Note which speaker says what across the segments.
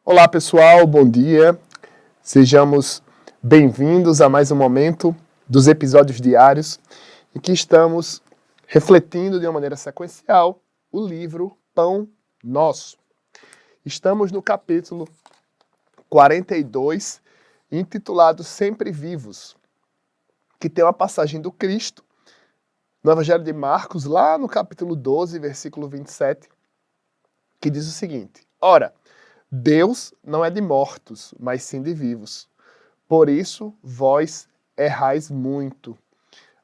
Speaker 1: Olá pessoal, bom dia. Sejamos bem-vindos a mais um momento dos episódios diários em que estamos refletindo de uma maneira sequencial o livro Pão Nosso. Estamos no capítulo 42, intitulado Sempre Vivos, que tem uma passagem do Cristo no Evangelho de Marcos, lá no capítulo 12, versículo 27, que diz o seguinte: Ora, Deus não é de mortos, mas sim de vivos. Por isso, vós errais muito.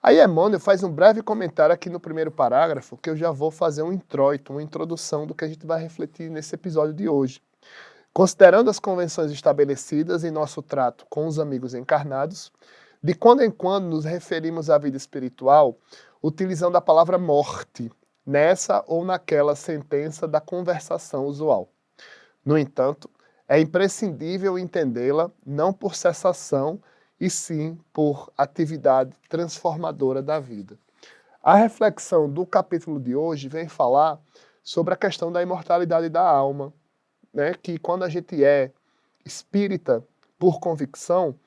Speaker 1: Aí Emmanuel faz um breve comentário aqui no primeiro parágrafo, que eu já vou fazer um introito, uma introdução do que a gente vai refletir nesse episódio de hoje. Considerando as convenções estabelecidas em nosso trato com os amigos encarnados, de quando em quando nos referimos à vida espiritual utilizando a palavra morte, nessa ou naquela sentença da conversação usual. No entanto, é imprescindível entendê-la não por cessação, e sim por atividade transformadora da vida. A reflexão do capítulo de hoje vem falar sobre a questão da imortalidade da alma, né? Que quando a gente é espírita por convicção,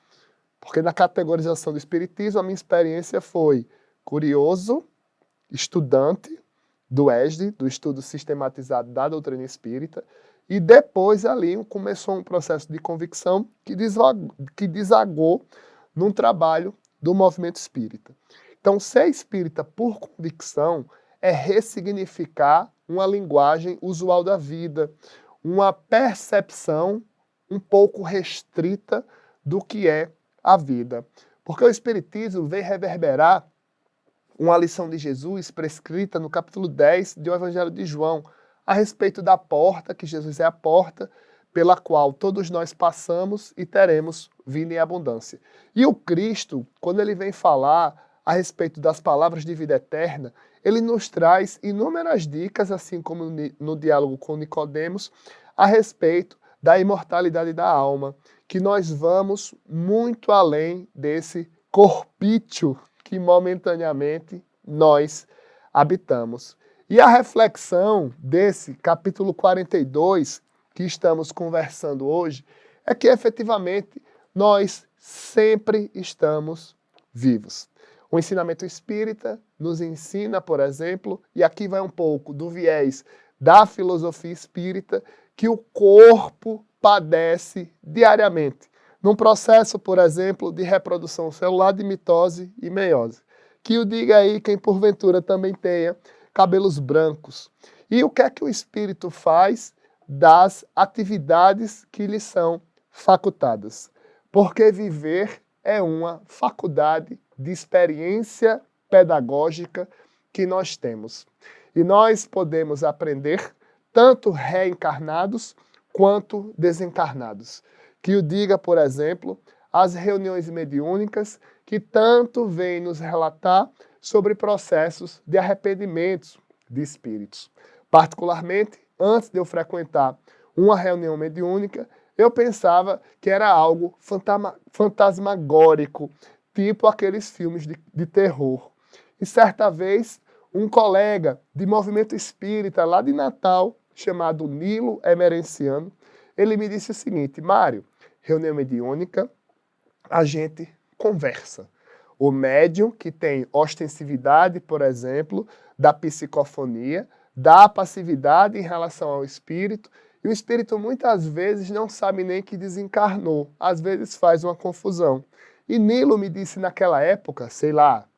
Speaker 1: porque na categorização do espiritismo a minha experiência foi curioso, estudante do ESD, do estudo sistematizado da doutrina espírita, e depois ali começou um processo de convicção que desagou num trabalho do movimento espírita. Então, ser espírita por convicção é ressignificar uma linguagem usual da vida, uma percepção um pouco restrita do que é a vida. Porque o espiritismo vem reverberar uma lição de Jesus prescrita no capítulo 10 do Evangelho de João, a respeito da porta, que Jesus é a porta pela qual todos nós passamos e teremos vida em abundância. E o Cristo, quando ele vem falar a respeito das palavras de vida eterna, ele nos traz inúmeras dicas, assim como no diálogo com Nicodemos, a respeito da imortalidade da alma, que nós vamos muito além desse corpício que momentaneamente nós habitamos. E a reflexão desse capítulo 42 que estamos conversando hoje é que efetivamente nós sempre estamos vivos. O ensinamento espírita nos ensina, por exemplo, e aqui vai um pouco do viés da filosofia espírita, que o corpo padece diariamente, num processo, por exemplo, de reprodução celular, de mitose e meiose. Que o diga aí quem porventura também tenha cabelos brancos. E o que é que o espírito faz das atividades que lhe são facultadas? Porque viver é uma faculdade de experiência pedagógica que nós temos. E nós podemos aprender tanto reencarnados quanto desencarnados. Que o diga, por exemplo, as reuniões mediúnicas que tanto vêm nos relatar sobre processos de arrependimentos de espíritos. Particularmente, antes de eu frequentar uma reunião mediúnica, eu pensava que era algo fantasmagórico, tipo aqueles filmes de terror. E certa vez, um colega de movimento espírita lá de Natal, chamado Nilo Emerenciano, ele me disse o seguinte: Mário, reunião mediúnica, a gente conversa. O médium, que tem ostensividade, por exemplo, da psicofonia, da passividade em relação ao espírito, e o espírito muitas vezes não sabe nem que desencarnou, às vezes faz uma confusão. E Nilo me disse naquela época, sei lá,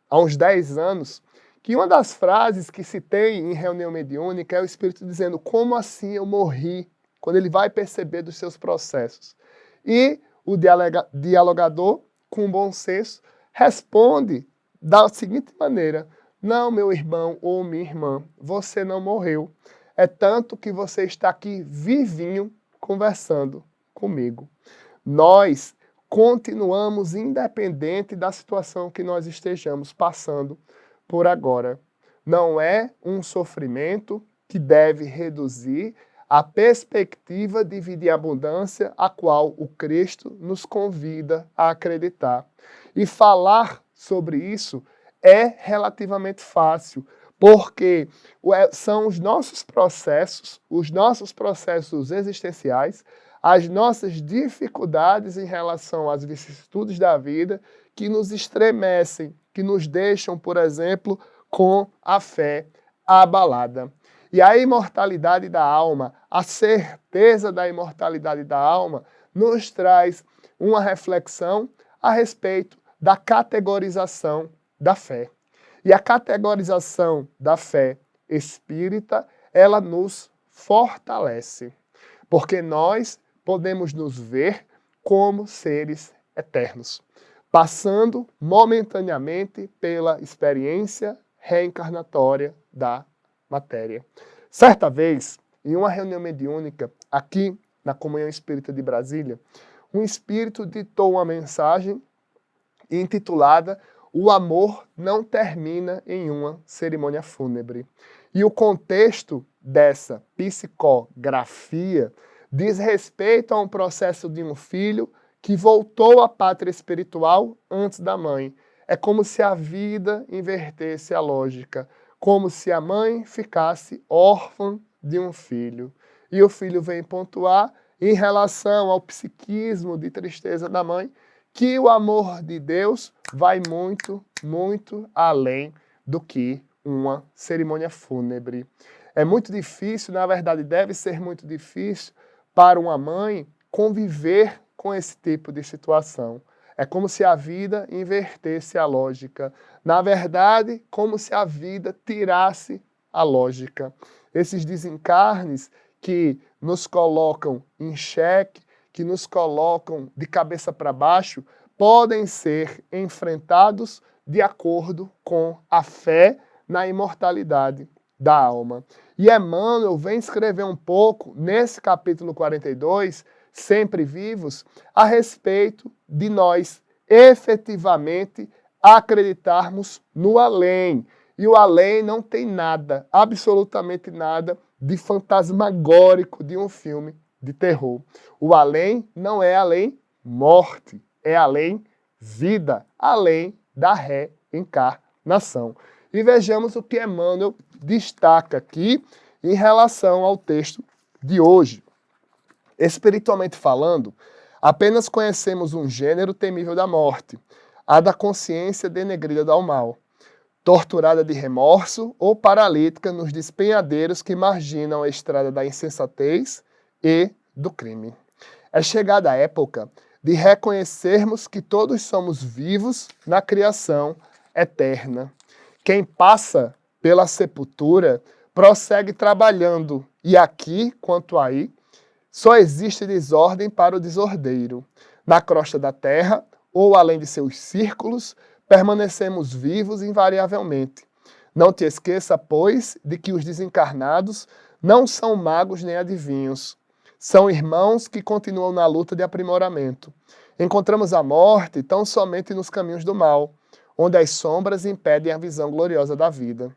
Speaker 1: há uns 10 anos, que uma das frases que se tem em reunião mediúnica é o espírito dizendo: como assim eu morri? Quando ele vai perceber dos seus processos. E o dialogador, com bom senso, responde da seguinte maneira: não, meu irmão ou minha irmã, você não morreu. É tanto que você está aqui vivinho conversando comigo. Nós continuamos independente da situação que nós estejamos passando por agora. Não é um sofrimento que deve reduzir a perspectiva de vida em abundância a qual o Cristo nos convida a acreditar. E falar sobre isso é relativamente fácil, porque são os nossos processos existenciais, as nossas dificuldades em relação às vicissitudes da vida que nos estremecem, que nos deixam, por exemplo, com a fé abalada. E a imortalidade da alma, a certeza da imortalidade da alma, nos traz uma reflexão a respeito da categorização da fé. E a categorização da fé espírita, ela nos fortalece, porque nós podemos nos ver como seres eternos, passando momentaneamente pela experiência reencarnatória da matéria. Certa vez, em uma reunião mediúnica, aqui na Comunhão Espírita de Brasília, um espírito ditou uma mensagem intitulada "O amor não termina em uma cerimônia fúnebre". E o contexto dessa psicografia diz respeito a um processo de um filho que voltou à pátria espiritual antes da mãe. É como se a vida invertesse a lógica, como se a mãe ficasse órfã de um filho. E o filho vem pontuar em relação ao psiquismo de tristeza da mãe, que o amor de Deus vai muito, muito além do que uma cerimônia fúnebre. É muito difícil, na verdade deve ser muito difícil para uma mãe conviver com esse tipo de situação. É como se a vida invertesse a lógica. Na verdade, como se a vida tirasse a lógica. Esses desencarnes que nos colocam em xeque, que nos colocam de cabeça para baixo, podem ser enfrentados de acordo com a fé na imortalidade da alma. E Emmanuel vem escrever um pouco, nesse capítulo 42, Sempre Vivos, a respeito de nós efetivamente acreditarmos no além. E o além não tem nada, absolutamente nada, de fantasmagórico de um filme de terror. O além não é além morte, é além vida, além da reencarnação. E vejamos o que Emmanuel destaca aqui em relação ao texto de hoje. Espiritualmente falando, apenas conhecemos um gênero temível da morte, a da consciência denegrida do mal, torturada de remorso ou paralítica nos despenhadeiros que marginam a estrada da insensatez e do crime. É chegada a época de reconhecermos que todos somos vivos na criação eterna. Quem passa pela sepultura prossegue trabalhando, e aqui, quanto aí, só existe desordem para o desordeiro. Na crosta da terra, ou além de seus círculos, permanecemos vivos invariavelmente. Não te esqueça, pois, de que os desencarnados não são magos nem adivinhos. São irmãos que continuam na luta de aprimoramento. Encontramos a morte tão somente nos caminhos do mal, onde as sombras impedem a visão gloriosa da vida.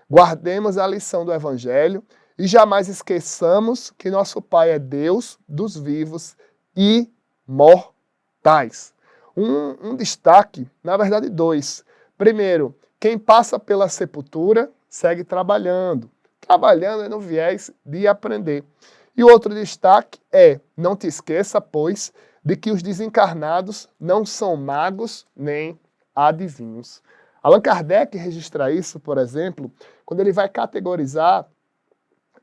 Speaker 1: Guardemos a lição do Evangelho e jamais esqueçamos que nosso Pai é Deus dos vivos e mortais. Um destaque, na verdade dois. Primeiro, quem passa pela sepultura segue trabalhando. Trabalhando é no viés de aprender. E outro destaque é, não te esqueça, pois, de que os desencarnados não são magos nem adivinhos. Allan Kardec registra isso, por exemplo, quando ele vai categorizar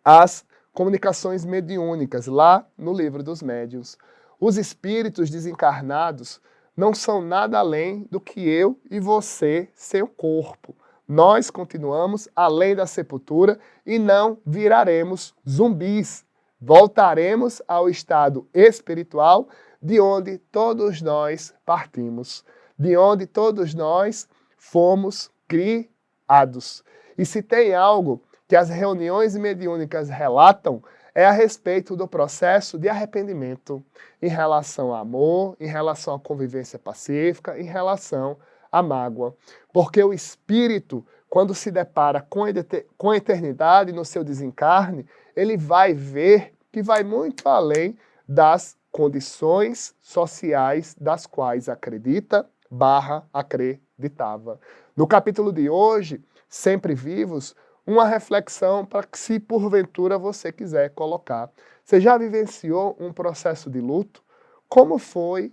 Speaker 1: as comunicações mediúnicas, lá no Livro dos Médiuns. Os espíritos desencarnados não são nada além do que eu e você, seu corpo. Nós continuamos além da sepultura e não viraremos zumbis. Voltaremos ao estado espiritual de onde todos nós partimos, de onde todos nós fomos criados. E se tem algo que as reuniões mediúnicas relatam, é a respeito do processo de arrependimento em relação ao amor, em relação à convivência pacífica, em relação à mágoa. Porque o espírito, quando se depara com a eternidade no seu desencarne, ele vai ver que vai muito além das condições sociais das quais acreditava. No capítulo de hoje, Sempre Vivos, uma reflexão para que, se porventura você quiser colocar. Você já vivenciou um processo de luto? Como foi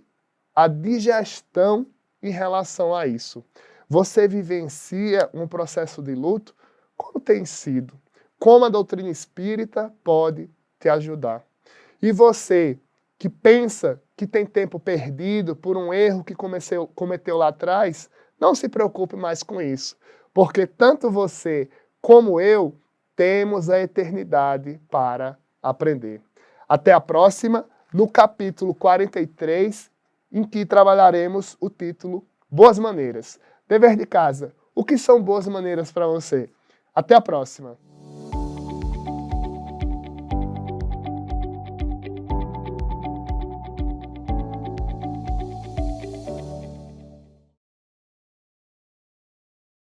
Speaker 1: a digestão em relação a isso? Você vivencia um processo de luto? Como tem sido? Como a doutrina espírita pode te ajudar? E você que pensa que tem tempo perdido por um erro que cometeu lá atrás, não se preocupe mais com isso, porque tanto você como eu temos a eternidade para aprender. Até a próxima, no capítulo 43, em que trabalharemos o título Boas Maneiras. Dever de casa, o que são boas maneiras para você? Até a próxima!